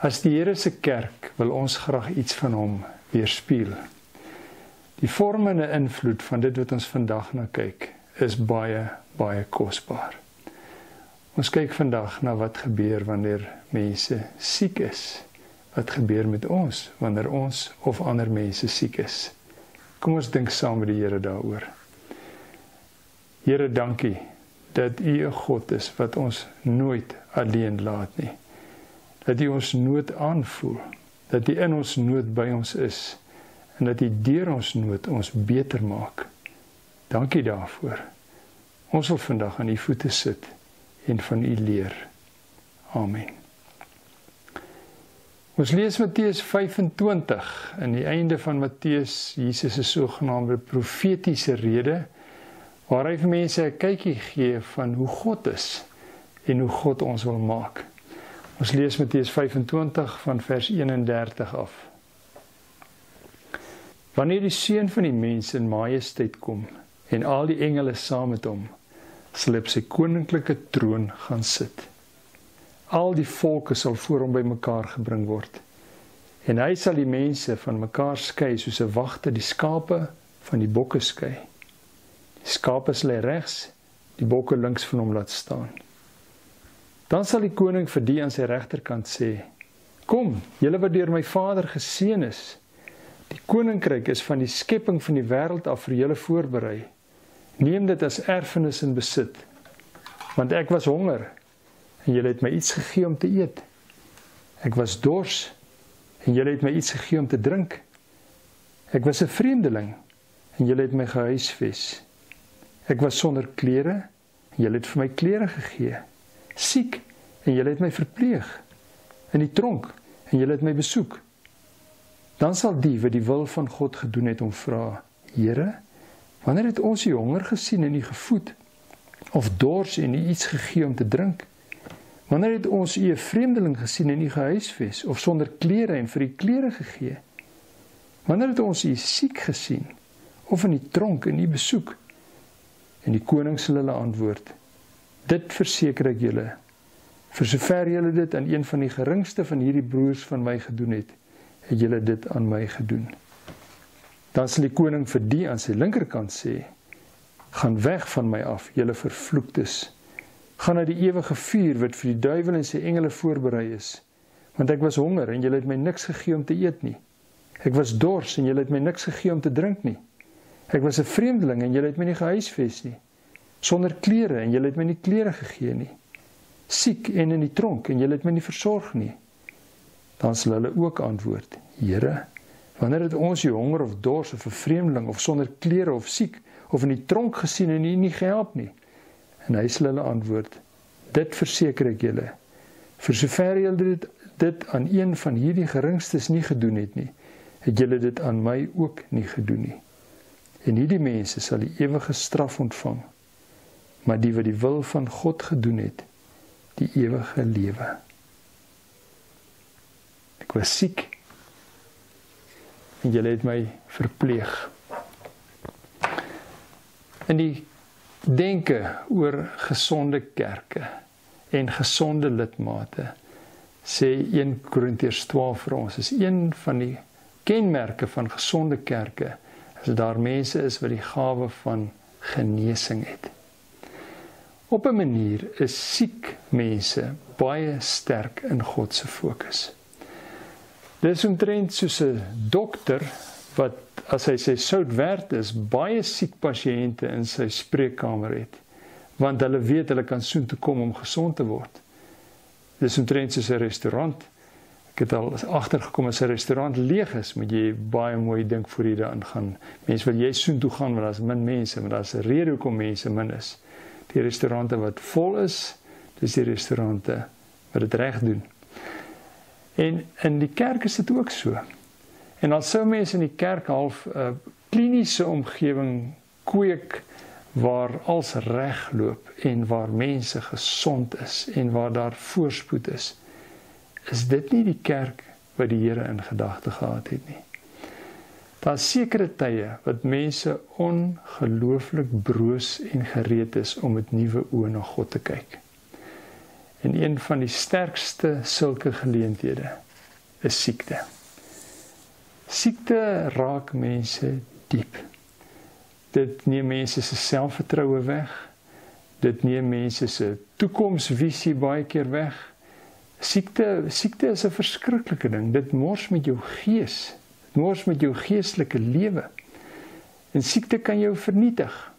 As die Here se kerk wil ons graag iets van hom weerspieël. Die vormende invloed van dit wat ons vandag na kyk, is baie, baie kosbaar. Ons kyk vandag na wat gebeur wanneer mense siek is. Wat gebeur met ons wanneer ons of ander mense siek is. Kom ons dink saam met die Here daaroor. Here, dankie dat U 'n God is wat ons nooit alleen laat nie. Dat U ons nood aanvoel, dat U in ons nood by ons is en dat U deur ons nood ons beter maak. Dankie daarvoor. Ons wil vandag aan U voete sit en van U leer. Amen. Ons lees Matteus 25 aan die einde van Matteus, Jesus se sogenaamde profetiese rede, waar hy vir mense 'n kykie gee van hoe God is en hoe God ons wil maak. Ons lees Matteus 25 van vers 31 af. Wanneer die Seun van die mens in majesteit kom en al die engele saam met hom, sal hy op sy koninklike troon gaan sit. Al die volke sal voor hom bymekaar gebring word. En hy sal die mense van mekaar skei soos 'n wagter die skape van die bokke skei. Die skape sal hy regs, die bokke links van hom laat staan. Dan sal die koning vir die aan sy regterkant sê: Kom, julle wat deur my Vader geseën is. Die koninkryk is van die skepping van die wêreld af vir julle voorberei. Neem dit as erfenis en besit. Want ek was honger en julle het my iets gegee om te eet. Ek was dors en julle het my iets gegee om te drink. Ek was 'n vreemdeling en julle het my gehuisves. Ek was sonder klere en julle het vir my klere gegee. Siek en julle het my verpleeg. In die tronk en julle het my besoek. Dan sal die wat die wil van God gedoen het hom vra: Here, wanneer het ons U honger gesien en U gevoed? Of dors en U iets gegee om te drink? Wanneer het ons U 'n vreemdeling gesien en U gehuisves? Of sonder klere en vir U klere gegee? Wanneer het ons U siek gesien? Of in die tronk en U besoek? En die koning sal hulle antwoord: Dit verseker ek julle, vir sover julle dit aan een van die geringste van hierdie broers van my gedoen het, het julle dit aan my gedoen. Dan sal die koning vir die aan sy linkerkant sê: Gaan weg van my af, julle vervloektes. Gaan na die ewige vuur wat vir die duiwel en sy engele voorberei is. Want ek was honger en julle het my niks gegee om te eet nie. Ek was dors en julle het my niks gegee om te drink nie. Ek was 'n vreemdeling en julle het my nie gehuisves nie. Sonder klere en julle het my nie klere gegee nie. Siek en in die tronk en julle het my nie versorg nie. Dan sal hulle ook antwoord: Here, wanneer het ons U honger of dors of 'n vreemdeling of sonder klere of siek of in die tronk gesien en U nie gehelp nie? En hy sal hulle antwoord: Dit verseker ek julle, vir sover julle dit aan een van hierdie geringstes nie gedoen het nie, het julle dit aan my ook nie gedoen nie. En hierdie mense sal die ewige straf ontvang, maar die wat die wil van God gedoen het, die ewige lewe. Ek was siek en julle het my verpleeg. In die denke oor gesonde kerke en gesonde lidmate, sê 1 Korintiërs 12 vir ons, is een van die kenmerke van gesonde kerke, as daar mense is wat die gawe van genesing het. Op 'n manier is siek mense baie sterk in God se fokus. Dit is omtrent soos 'n dokter wat, as hy sy sout werd is, baie siek pasiënte in sy spreekkamer het, want hulle weet hulle kan soontoe kom om gesond te word. Dit is omtrent soos 'n restaurant. Ek het al agtergekom, as 'n restaurant leeg is, moet jy baie mooi dink voor jy daarin gaan. Mense wil jy soontoe gaan, want daar's min mense, maar daar's 'n rede hoekom mense min is. Die restaurante wat vol is, dis die restaurante wat dit reg doen. En in die kerk is dit ook so. En al sou mense in die kerk half 'n kliniese omgewing kweek waar alles reg loop en waar mense gesond is en waar daar voorspoed is dit nie die kerk wat die Here in gedagte gehad het nie. Daar is sekere tye wat mense ongelooflik broos en gereed is om met nuwe oë na God te kyk. En een van die sterkste sulke geleenthede is siekte. Siekte raak mense diep. Dit neem mense se selfvertroue weg. Dit neem mense se toekomsvisie baie keer weg. Siekte is 'n verskriklike ding. Dit mors met jou gees. Dit mors met jou geestelike lewe. En siekte kan jou vernietig.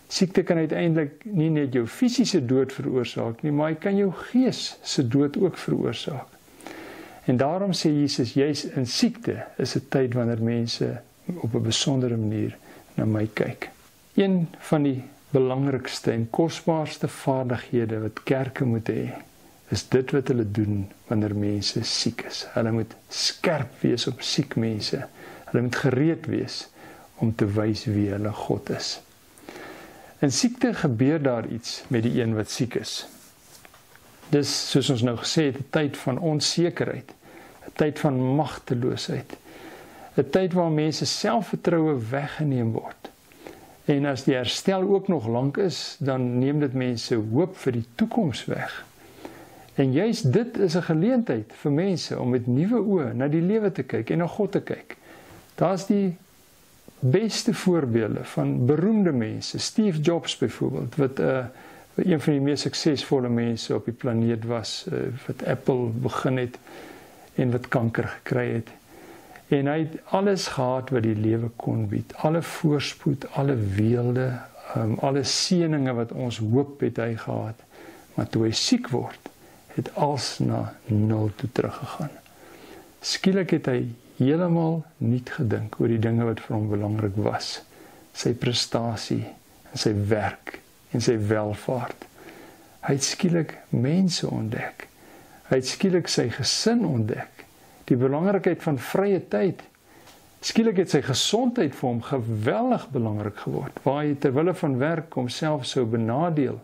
Siekte kan uiteindelik nie net jou fisiese dood veroorsaak nie, maar hy kan jou gees se dood ook veroorsaak. En daarom sê Jesus, juis in siekte is 'n tyd wanneer mense op 'n besondere manier na my kyk. Een van die belangrikste en kosbaarste vaardighede wat kerke moet hê, is dit wat hulle doen wanneer mense siek is. Hulle moet skerp wees op siek mense. Hulle moet gereed wees om te wys wie hulle God is. In siekte gebeur daar iets met die een wat siek is. Dis, soos ons nou gesê het, 'n tyd van onsekerheid, 'n tyd van magteloosheid, 'n tyd waar mense selfvertroue weggeneem word. En as die herstel ook nog lank is, dan neem dit mense hoop vir die toekoms weg. En juist dit is 'n geleentheid vir mense om met nuwe oë na die lewe te kyk en na God te kyk. Daar's die beste voorbeelde van beroemde mense, Steve Jobs byvoorbeeld, wat een van die mees suksesvolle mense op die planeet was, wat Apple begin het en wat kanker gekry het. En hy het alles gehad wat die lewe kon bied, alle voorspoed, alle weelde, alle seëninge wat ons hoop het hy gehad. Maar toe hy siek word, het alles na 0 toe teruggegaan. Skielik het hy heeltemal niet gedink oor die dinge wat vir hom belangrik was. Sy prestasie, en sy werk, en sy welvaart. Hy het skielik mense ontdek. Hy het skielik sy gesin ontdek. Die belangrikheid van vrye tyd. Skielik het sy gesondheid vir hom geweldig belangrik geword, waar hy terwille van werk homself sou benadeel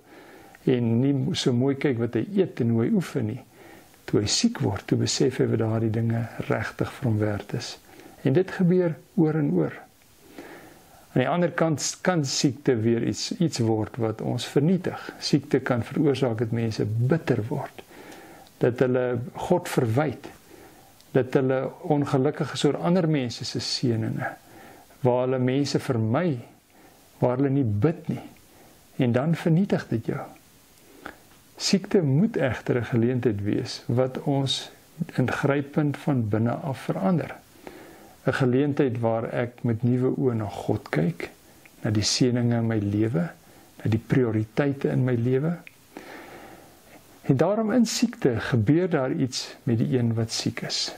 en nie so mooi kyk wat hy eet en hoe hy oefen nie. Toe hy siek word, toe besef hy wat daardie dinge regtig vir hom werd is. En dit gebeur oor en oor. Aan die ander kant kan siekte weer iets word wat ons vernietig. Siekte kan veroorsaak dat mense bitter word, dat hulle God verwyd, dat hulle ongelukkig is oor ander mense se seëninge, waar hulle mense vermy, waar hulle nie bid nie, en dan vernietig dit jou. Siekte moet egter 'n geleentheid wees wat ons ingrypend van binne af verander. 'n Geleentheid waar ek met nuwe oë na God kyk, na die seëninge in my lewe, na die prioriteite in my lewe. En daarom in siekte gebeur daar iets met die een wat siek is.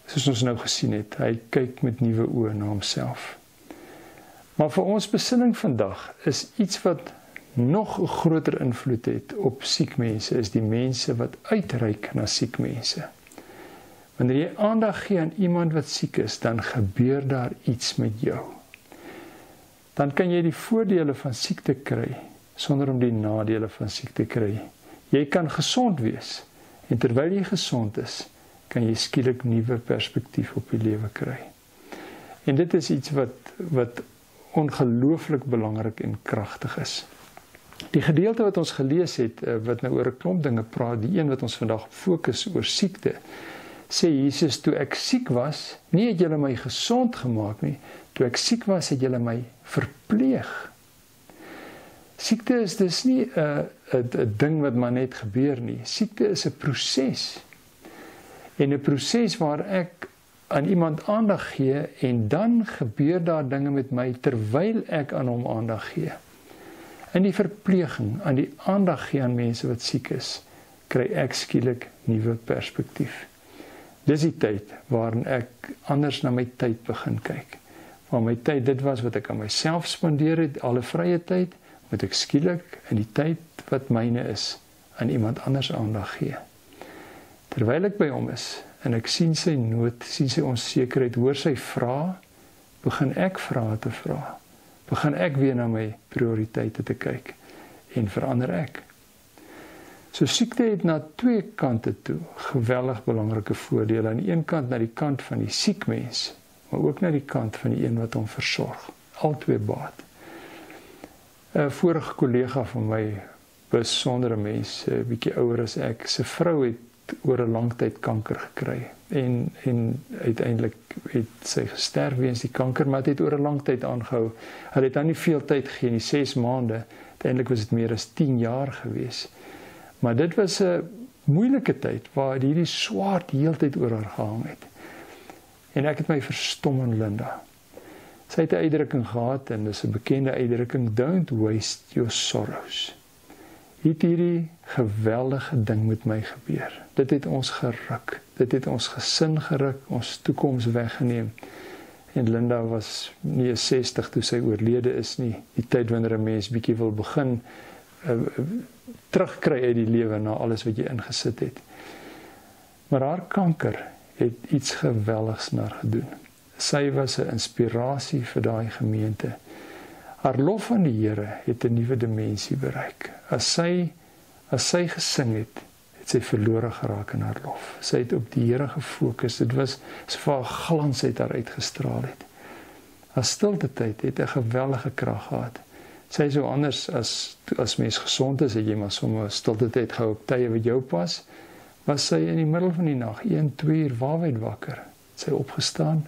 Soos ons nou gesien het, hy kyk met nuwe oë na homself. Maar vir ons besinning vandag is iets wat nog 'n groter invloed het op siek mense, is die mense wat uitreik na siek mense. Wanneer jy aandag gee aan iemand wat siek is, dan gebeur daar iets met jou. Dan kan jy die voordele van siekte kry, sonder om die nadele van siekte kry. Jy kan gesond wees, en terwyl jy gesond is, kan jy skielik nuwe perspektief op die lewe kry. En dit is iets wat ongelooflik belangrik en kragtig is. Die gedeelte wat ons gelees het, wat nou oor 'n klomp dinge praat, die een wat ons vandag fokus oor siekte, sê Jesus, toe ek siek was, nie het julle my gesond gemaak nie, toe ek siek was, het julle my verpleeg. Siekte is dus nie 'n ding wat maar net gebeur nie. Siekte is 'n proses. En 'n proses waar ek aan iemand aandag gee, en dan gebeur daar dinge met my terwyl ek aan hom aandag gee. In die verpleging, aan die aandag gee aan mense wat siek is, kry ek skielik nuwe perspektief. Dis die tyd waarin ek anders na my tyd begin kyk. Waar my tyd dit was wat ek aan myself spandeer het, alle vrye tyd, moet ek skielik in die tyd wat myne is, aan iemand anders aandag gee. Terwyl ek by hom is, en ek sien sy nood, sien sy onsekerheid, hoor sy vra, begin ek vrae te vra. Begin ek weer na my prioriteite te kyk, en verander ek. So siekte het na twee kante toe geweldig belangrike voordele. Aan die een kant na die kant van die siek mens, maar ook na die kant van die een wat hom versorg. Albei baat. 'n vorige kollega van my, besondere mens, 'n bietjie ouer as ek, sy vrou het oor 'n lang tyd kanker gekry en uiteindelik het sy gesterf weens die kanker, maar dit het oor 'n lang tyd aangehou. Hulle het dan nie veel tyd gegee nie, 6 maande. Uiteindelik was dit meer as 10 jaar gewees. Maar dit was 'n moeilike tyd waar hierdie swaard heeltyd oor haar gehang het. En ek het my verstom in Linda. Sy het 'n uitdrukking gehad en dis 'n bekende uitdrukking, don't waste your sorrows. Het hierdie geweldige ding met my gebeur. Dit het ons geruk. Dit het ons gesin geruk, ons toekoms weggeneem. En Linda was nie 60 toe sy oorlede is nie. Die tyd wanneer 'n mens bietjie wil begin terugkry uit die lewe na alles wat jy ingesit het. Maar haar kanker het iets geweldigs na haar gedoen. Sy was 'n inspirasie vir daai gemeente. Haar lof aan die Here het 'n nuwe dimensie bereik. As sy gesing het, het sy verlore geraak in haar lof. Sy het op die Here gefokus. Dit was so 'n glans uit haar uitgestraal het. Haar stilte tyd het 'n geweldige krag gehad. Sy is so anders as mens gesond is, het jy maar sommer stilte tyd gehou op tye wat jou pas. Was sy in die middel van die nag 1-2 uur waarwyd wakker. Sy opgestaan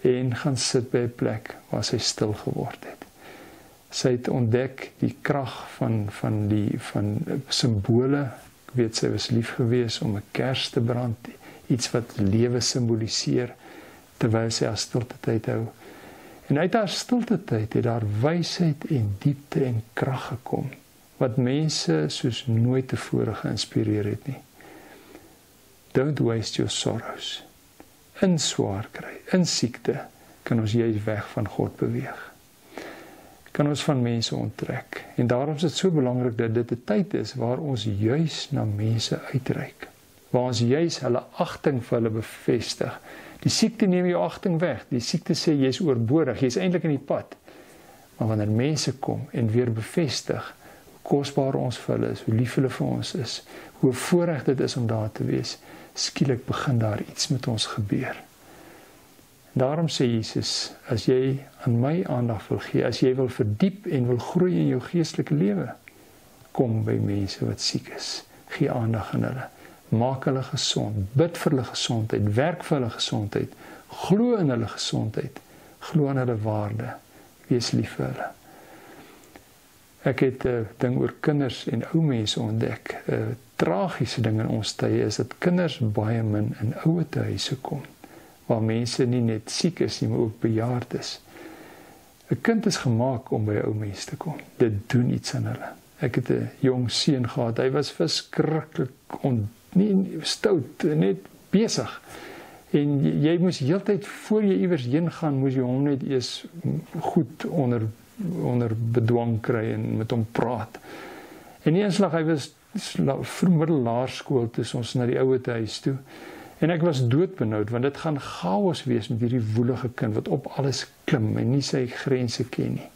en gaan sit by 'n plek waar sy stil geword het. Sy het ontdek die krag van simbole. Ek weet sy was lief gewees om 'n kers te brand, iets wat lewe simboliseer terwyl sy haar stilte tyd hou. En uit haar stilte tyd het daar wysheid en diepte en krag gekom wat mense soos nooit tevore geïnspireer het nie. Don't waste your sorrows. In swaar kry, in siekte, kan ons juist weg van God beweeg. Kan ons van mense onttrek. En daarom is dit so belangrik dat dit 'n tyd is waar ons juist na mense uitreik. Waar ons juist hulle agting vir hulle bevestig. Die siekte neem jou agting weg. Die siekte sê jy is oorbodig, jy is eintlik in die pad. Maar wanneer mense kom en weer bevestig hoe kosbaar ons vir hulle is, hoe lief hulle vir ons is, hoe voorreg dit is om daar te wees, skielik begin daar iets met ons gebeur. Daarom sê Jesus, as jy aan my aandag wil gee, as jy wil verdiep en wil groei in jou geestelike lewe, kom by mense wat siek is. Gee aandag aan hulle. Maak hulle gesond. Bid vir hulle gesondheid. Werk vir hulle gesondheid. Glo in hulle gesondheid. Glo in hulle waarde. Wees lief vir hulle. Ek het 'n ding oor kinders en ou mense ontdek. 'n Tragiese ding in ons tye is dat kinders baie min in ouetehuise kom, waar mense nie net siek is nie, maar ook bejaard is. 'n Kind is gemaak om by ou mense te kom. Dit doen iets aan hulle. Ek het 'n jong seun gehad. Hy was verskriklik nie stout, net besig. En jy moes heeltyd voor jy iewers heen gaan, moes jy hom net eers goed onder bedwang kry en met hom praat. En die eenslag, hy was middellaerskool toe ons na die ouetehuis toe. En ek was doodbenoud, want dit gaan chaos wees met hierdie woelige kind wat op alles klim en nie sy grense ken nie.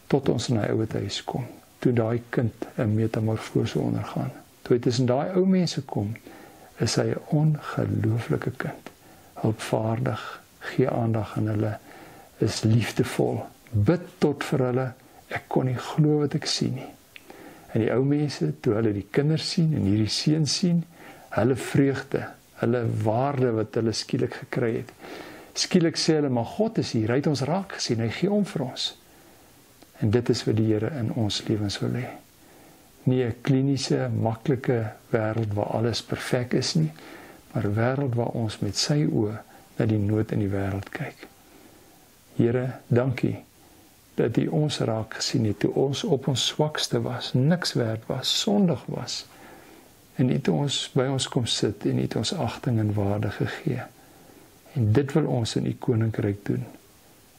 Tot ons na die ouetehuis kom, toe daai kind 'n metamorfose ondergaan. Toe hy tussen daai ou mense kom, is hy 'n ongelooflike kind. Hulpvaardig, gee aandag aan hulle, is liefdevol, bid tot vir hulle. Ek kon nie glo wat ek sien nie. En die ou mense, toe hulle die kinders sien en hierdie seun sien, hulle vreugde, hulle waarde wat hulle skielik gekry het. Skielik sê hulle, maar God is hier, hy het ons raak gesien, hy gee om vir ons. En dit is wat die Here in ons lewens wil hê. Nie 'n kliniese, maklike wêreld waar alles perfek is nie, maar 'n wêreld waar ons met sy oë na die nood in die wêreld kyk. Here, dankie dat U ons raak gesien het toe ons op ons swakste was, niks werd was, sondig was. En U het ons by ons kom sit en U het ons agting en waarde gegee. En dit wil ons in U koninkryk doen.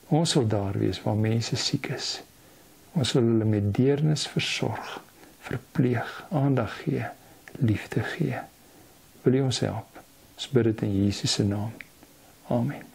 Ons wil daar wees waar mense siek is. Ons wil hulle met deernis versorg, verpleeg, aandag gee, liefde gee. Wil U ons help? Ons bid dit in Jesus se naam. Amen.